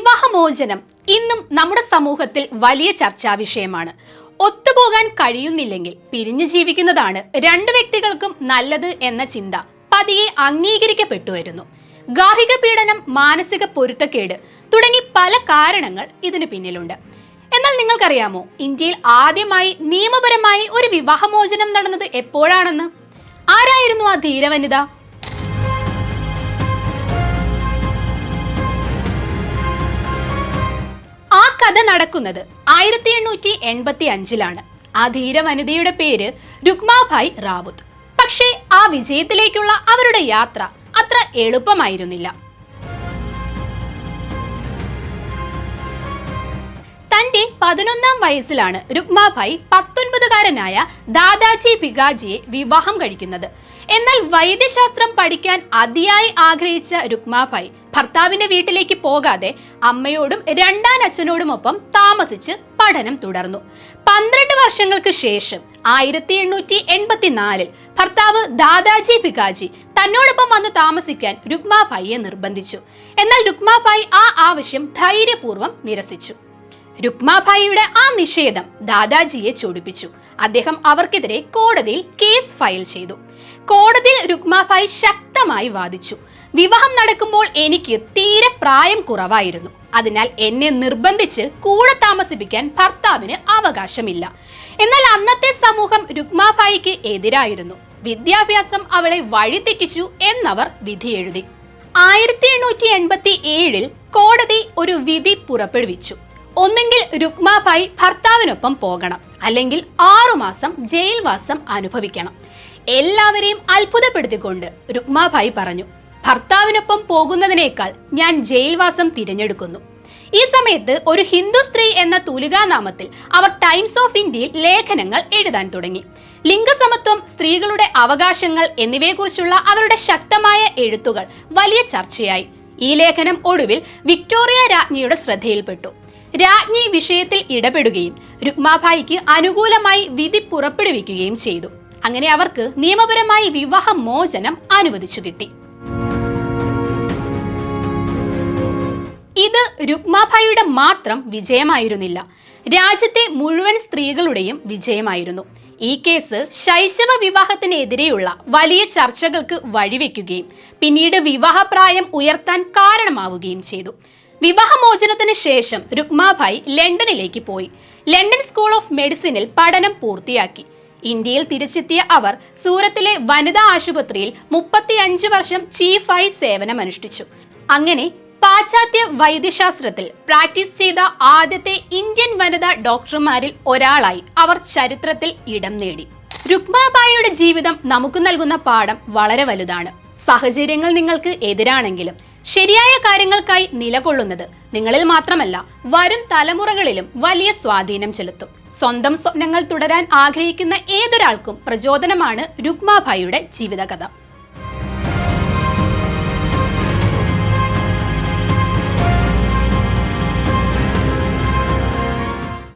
വിവാഹമോചനം ഇന്നും നമ്മുടെ സമൂഹത്തിൽ വലിയ ചർച്ചാ വിഷയമാണ്. ഒത്തുപോകാൻ കഴിയുന്നില്ലെങ്കിൽ പിരിഞ്ഞു ജീവിക്കുന്നതാണ് രണ്ടു വ്യക്തികൾക്കും നല്ലത് എന്ന ചിന്ത പതിയെ അംഗീകരിക്കപ്പെട്ടു വരുന്നു. ഗാർഹിക പീഡനം, മാനസിക പൊരുത്തക്കേട് തുടങ്ങി പല കാരണങ്ങൾ ഇതിന് പിന്നിലുണ്ട്. എന്നാൽ നിങ്ങൾക്കറിയാമോ, ഇന്ത്യയിൽ ആദ്യമായി നിയമപരമായി ഒരു വിവാഹമോചനം നടന്നത് എപ്പോഴാണെന്ന്? ആരായിരുന്നു ആ ധീരവനിത? ആ കഥ നടക്കുന്നത് 1885-ലാണ്. ആ ധീരവനിതയുടെ പേര് രുക്മാഭായ് റാവുത്ത്. പക്ഷേ ആ വിജയത്തിലേക്കുള്ള അവരുടെ യാത്ര അത്ര എളുപ്പമായിരുന്നില്ല. തന്റെ 11ാം വയസ്സിലാണ് രുക്മാഭായ് 19കാരനായ ദാദാജി ഭികാജിയെ വിവാഹം കഴിക്കുന്നത്. എന്നാൽ വൈദ്യശാസ്ത്രം പഠിക്കാൻ അതിയായി ആഗ്രഹിച്ച രുക്മാഭായ് ഭർത്താവിന്റെ വീട്ടിലേക്ക് പോകാതെ അമ്മയോടും രണ്ടാനച്ഛനോടുമൊപ്പം താമസിച്ച് പഠനം തുടർന്നു. 12 വർഷങ്ങൾക്ക് ശേഷം 1884 ഭർത്താവ് ദാദാജി ഭികാജി തന്നോടൊപ്പം വന്ന് താമസിക്കാൻ രുക്മാഭായിയെ നിർബന്ധിച്ചു. എന്നാൽ രുക്മാഭായ് ആ ആവശ്യം ധൈര്യപൂർവ്വം നിരസിച്ചു. രുക്മാഭായിയുടെ ആ നിഷേധം ദാദാജിയെ ചൊടിപ്പിച്ചു. അദ്ദേഹം അവർക്കെതിരെ കോടതിയിൽ കേസ് ഫയൽ ചെയ്തു. കോടതിയിൽ രുക്മാഭായ് ശക്തമായി വാദിച്ചു. വിവാഹം നടക്കുമ്പോൾ എനിക്ക് തീരെ പ്രായം കുറവായിരുന്നു. അതിനാൽ എന്നെ നിർബന്ധിച്ച് കൂടെ താമസിപ്പിക്കാൻ ഭർത്താവിന് അവകാശമില്ല. എന്നാൽ അന്നത്തെ സമൂഹം രുക്മാഭായിക്ക് എതിരായിരുന്നു. വിദ്യാഭ്യാസം അവളെ വഴിതെറ്റിച്ചു എന്നവർ വിധിയെഴുതി. 1887 കോടതി ഒരു വിധി പുറപ്പെടുവിച്ചു. ഒന്നെങ്കിൽ രുക്മാഭായ് ഭർത്താവിനൊപ്പം പോകണം, അല്ലെങ്കിൽ 6 മാസം ജയിൽവാസം അനുഭവിക്കണം. എല്ലാവരെയും അത്ഭുതപ്പെടുത്തിക്കൊണ്ട് രുക്മാഭായ് പറഞ്ഞു, ഭർത്താവിനൊപ്പം പോകുന്നതിനേക്കാൾ ഞാൻ ജയിൽവാസം തിരഞ്ഞെടുക്കുന്നു. ഈ സമയത്ത് ഒരു ഹിന്ദു സ്ത്രീ എന്ന തൂലികാനാമത്തിൽ അവർ ടൈംസ് ഓഫ് ഇന്ത്യയിൽ ലേഖനങ്ങൾ എഴുതാൻ തുടങ്ങി. ലിംഗസമത്വം, സ്ത്രീകളുടെ അവകാശങ്ങൾ എന്നിവയെക്കുറിച്ചുള്ള അവരുടെ ശക്തമായ എഴുത്തുകൾ വലിയ ചർച്ചയായി. ഈ ലേഖനം ഒടുവിൽ വിക്ടോറിയ രാജ്ഞിയുടെ ശ്രദ്ധയിൽപ്പെട്ടു. രാജ്ഞി വിഷയത്തിൽ ഇടപെടുകയും രുക്മാഭായിക്ക് അനുകൂലമായി വിധി പുറപ്പെടുവിക്കുകയും ചെയ്തു. അങ്ങനെ അവർക്ക് നിയമപരമായി വിവാഹമോചനം അനുവദിച്ചു കിട്ടി. ഇത് രുക്മാഭായിയുടെ മാത്രം വിജയമായിരുന്നില്ല, രാജ്യത്തെ മുഴുവൻ സ്ത്രീകളുടെയും വിജയമായിരുന്നു. ഈ കേസ് ശൈശവ വിവാഹത്തിനെതിരെയുള്ള വലിയ ചർച്ചകൾക്ക് വഴിവെക്കുകയും പിന്നീട് വിവാഹപ്രായം ഉയർത്താൻ കാരണമാവുകയും ചെയ്തു. വിവാഹമോചനത്തിന് ശേഷം രുക്മാഭായ് ലണ്ടനിലേക്ക് പോയി. ലണ്ടൻ സ്കൂൾ ഓഫ് മെഡിസിനിൽ പഠനം പൂർത്തിയാക്കി. ഇന്ത്യയിൽ തിരിച്ചെത്തിയ അവർ സൂറത്തിലെ വനിതാ ആശുപത്രിയിൽ 35 വർഷം ചീഫായി സേവനമനുഷ്ഠിച്ചു. അങ്ങനെ പാശ്ചാത്യ വൈദ്യശാസ്ത്രത്തിൽ പ്രാക്ടീസ് ചെയ്ത ആദ്യത്തെ ഇന്ത്യൻ വനിതാ ഡോക്ടർമാരിൽ ഒരാളായി അവർ ചരിത്രത്തിൽ ഇടം നേടി. രുക്മാഭായിയുടെ ജീവിതം നമുക്ക് നൽകുന്ന പാഠം വളരെ വലുതാണ്. സാഹചര്യങ്ങൾ നിങ്ങൾക്ക് എതിരാണെങ്കിലും ശരിയായ കാര്യങ്ങൾക്കായി നിലകൊള്ളുന്നത് നിങ്ങളിൽ മാത്രമല്ല, വരും തലമുറകളിലും വലിയ സ്വാധീനം ചെലുത്തും. സ്വന്തം സ്വപ്നങ്ങൾ തുടരാൻ ആഗ്രഹിക്കുന്ന ഏതൊരാൾക്കും പ്രചോദനമാണ് രുക്മാഭായിയുടെ ജീവിതകഥ.